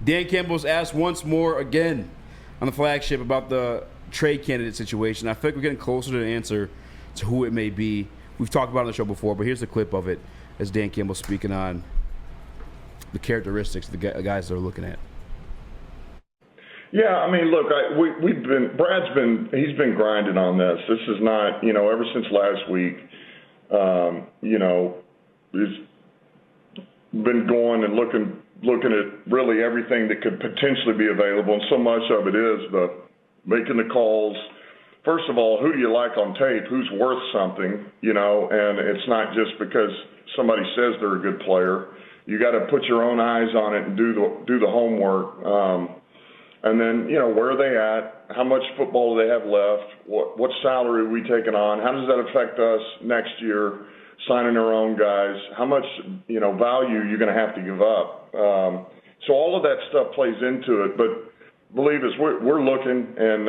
Dan Campbell's asked once more again on the flagship about the trade candidate situation. I feel like we're getting closer to the answer to who it may be. We've talked about it on the show before, but here's the clip of it as Dan Campbell speaking on the characteristics of the guys they're looking at. Yeah, I mean, look, he's been grinding on this. This is not, ever since last week, he's been going and looking at really everything that could potentially be available, and so much of it is making the calls. First of all, who do you like on tape? Who's worth something? And it's not just because somebody says they're a good player. You got to put your own eyes on it and do the homework. And then, where are they at? How much football do they have left? What salary are we taking on? How does that affect us next year, signing our own guys? How much, value you're going to have to give up? So all of that stuff plays into it. But believe us, we're looking, and,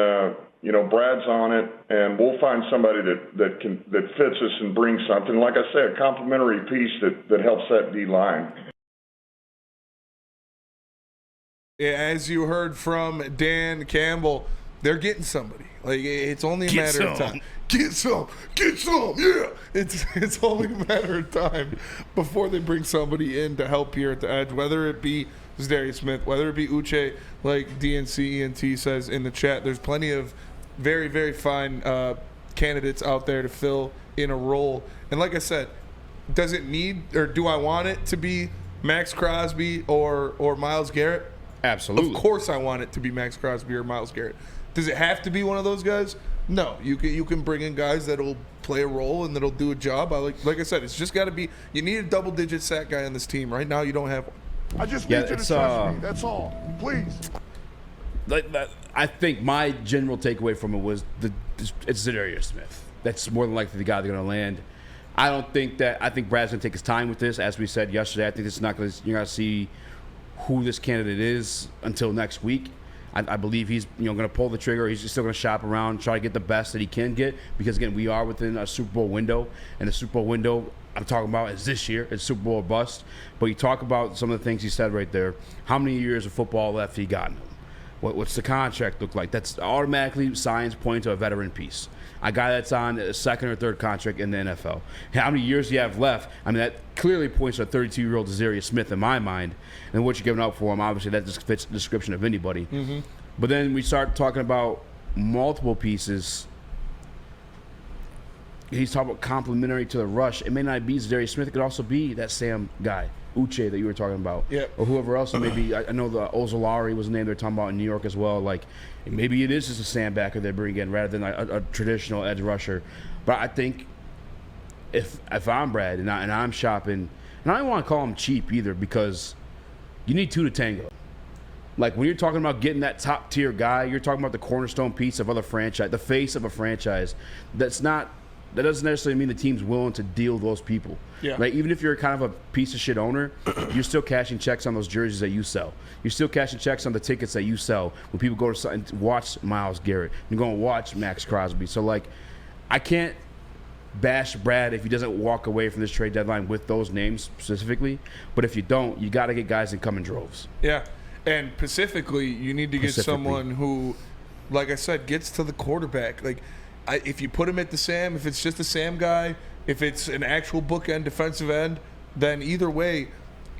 Brad's on it, and we'll find somebody that fits us and brings something. Like I said, a complementary piece that helps that D-line. As you heard from Dan Campbell, they're getting somebody. Like, it's only a matter of time. Get some, yeah. It's only a matter of time before they bring somebody in to help here at the edge, whether it be Darius Smith, whether it be Uche, like DNC ENT says in the chat. There's plenty of very, very fine candidates out there to fill in a role. And like I said, does it need, or do I want it to be Max Crosby or Myles Garrett? Absolutely. Of course I want it to be Max Crosby or Myles Garrett. Does it have to be one of those guys? No. You can bring in guys that'll play a role and that'll do a job. Like I said, it's just got to be – you need a double-digit sack guy on this team. Right now you don't have one. I just need you to trust me. That's all. Please. I think my general takeaway from it was it's Darius Smith. That's more than likely the guy they're going to land. I think Brad's going to take his time with this. As we said yesterday, I think it's not going to – you're going to see – who this candidate is until next week. I believe he's going to pull the trigger. He's still going to shop around, try to get the best that he can get, because again, we are within a Super Bowl window, and the Super Bowl window I'm talking about is this year. It's Super Bowl or bust. But you talk about some of the things he said right there. How many years of football left he got in him? What's the contract look like? That's automatically signs point to a veteran piece. A guy that's on a second or third contract in the NFL. How many years do you have left? I mean, that clearly points to a 32-year-old Darius Smith in my mind. And what you're giving up for him, obviously, that just fits the description of anybody. Mm-hmm. But then we start talking about multiple pieces. He's talking about complementary to the rush. It may not be Darius Smith. It could also be that Sam guy, Uche, that you were talking about. Yep. Or whoever else. Maybe I know the Ozolari was the name they're talking about in New York as well. Like, maybe it is just a Sam backer they bring in rather than a traditional edge rusher. But I think if I'm Brad and I'm shopping, and I don't want to call him cheap either, because you need two to tango. Like, when you're talking about getting that top tier guy, you're talking about the cornerstone piece of other franchise, the face of a franchise. That doesn't necessarily mean the team's willing to deal those people. Yeah. Like, even if you're kind of a piece of shit owner, you're still cashing checks on those jerseys that you sell. You're still cashing checks on the tickets that you sell when people go to watch Myles Garrett. You're going to watch Max Crosby. So, like, I can't bash Brad if he doesn't walk away from this trade deadline with those names specifically. But if you don't, you got to get guys that come in droves. Yeah. And specifically, you need to get someone who, like I said, gets to the quarterback. Like, if you put him at the Sam, if it's just a Sam guy, if it's an actual bookend defensive end, then either way,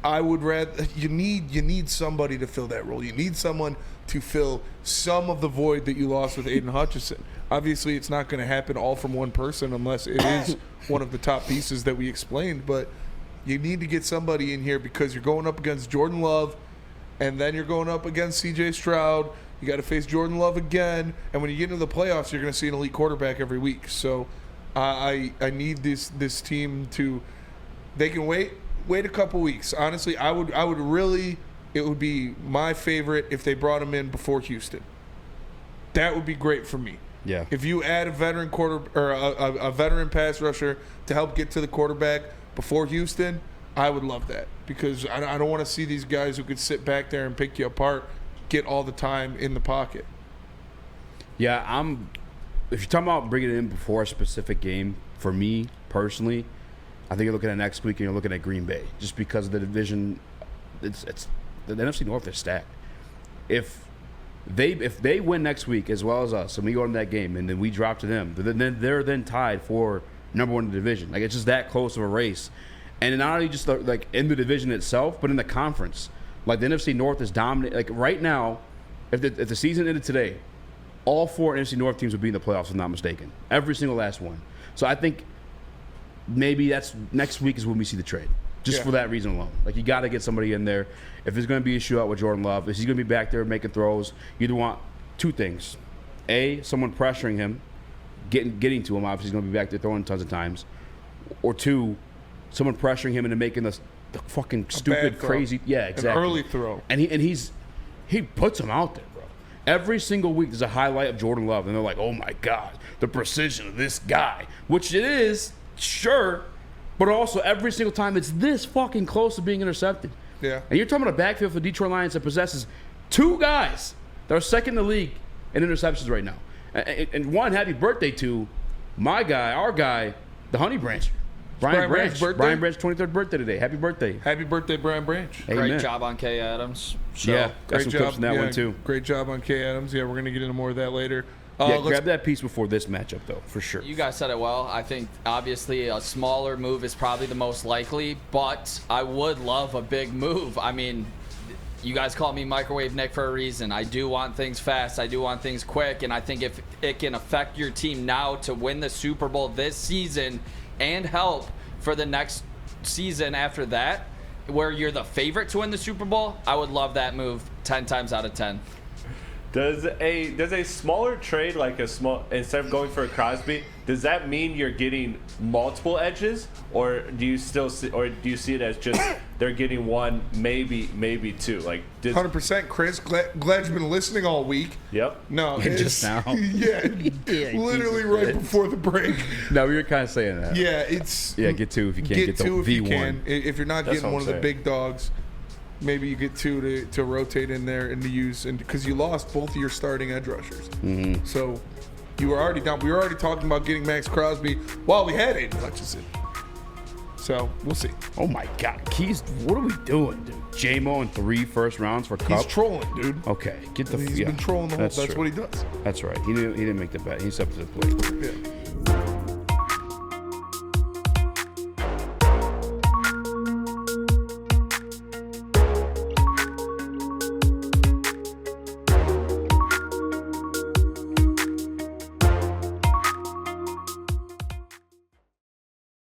I would rather you need somebody to fill that role. You need someone to fill some of the void that you lost with Aiden Hutchinson. Obviously, it's not going to happen all from one person unless it is one of the top pieces that we explained. But you need to get somebody in here because you're going up against Jordan Love, and then you're going up against C.J. Stroud. You got to face Jordan Love again, and when you get into the playoffs, you're going to see an elite quarterback every week. So I need this team to – they can wait a couple weeks. Honestly, I would really – it would be my favorite if they brought him in before Houston. That would be great for me. Yeah. If you add a veteran a veteran pass rusher to help get to the quarterback before Houston, I would love that, because I don't want to see these guys who could sit back there and pick you apart get all the time in the pocket. Yeah, if you're talking about bringing it in before a specific game, for me personally, I think you're looking at next week and you're looking at Green Bay, just because of the division. It's the NFC North is stacked. if they win next week as well as us, and we go into that game, and then we drop to them, then they're tied for number one in the division. Like, it's just that close of a race, and not only just like in the division itself, but in the conference. Like, the NFC North is dominant. Like, right now, if the season ended today, all 4 NFC North teams would be in the playoffs, if I'm not mistaken. Every single last one. So I think maybe that's next week is when we see the trade. Just for that reason alone. Like, you got to get somebody in there. If there's going to be a shootout with Jordan Love, if he's going to be back there making throws, you either want 2 things. A, someone pressuring him, getting to him. Obviously, he's going to be back there throwing tons of times. Or 2, someone pressuring him into making the fucking stupid, crazy. Yeah, exactly. An early throw. And he puts him out there, bro. Every single week there's a highlight of Jordan Love, and they're like, oh my God, the precision of this guy. Which it is, sure. But also, every single time, it's this fucking close to being intercepted. Yeah. And you're talking about a backfield for the Detroit Lions that possesses 2 guys that are second in the league in interceptions right now. And one, happy birthday to my guy, our guy, the Honey Branch. Brian Branch. Brian Branch, 23rd birthday today. Happy birthday. Happy birthday, Brian Branch. Amen. Great job on K. Adams. So, yeah, got some clips in that one, too. Great job on K. Adams. Yeah, we're going to get into more of that later. Grab that piece before this matchup, though, for sure. You guys said it well. I think, obviously, a smaller move is probably the most likely, but I would love a big move. I mean, you guys call me Microwave Nick for a reason. I do want things fast. I do want things quick, and I think if it can affect your team now to win the Super Bowl this season and help for the next season after that, where you're the favorite to win the Super Bowl, I would love that move 10 times out of 10. Does a smaller trade, like instead of going for a Crosby, does that mean you're getting multiple edges, or do you see it as just they're getting one, maybe 2? Like 100%, Chris. Glad you've been listening all week. Yep. No, just now. Yeah, literally right before the break. No, we were kind of saying that. Yeah, get 2 if you can't get the 2 if you V1. can. If you're not That's getting what one I'm of the big dogs, maybe you get 2 to rotate in there and to use, and because you lost both of your starting edge rushers. Mm-hmm. So you were already down. We were already talking about getting Max Crosby while we had Aiden Hutchinson. So we'll see. Oh my God, Keys, what are we doing, dude? J-Mo in 3 first rounds for Cup? He's trolling, dude. Okay, get the. He's been trolling the whole. That's true. what he does. That's right. He didn't make the bet. He stepped to the plate. Yeah.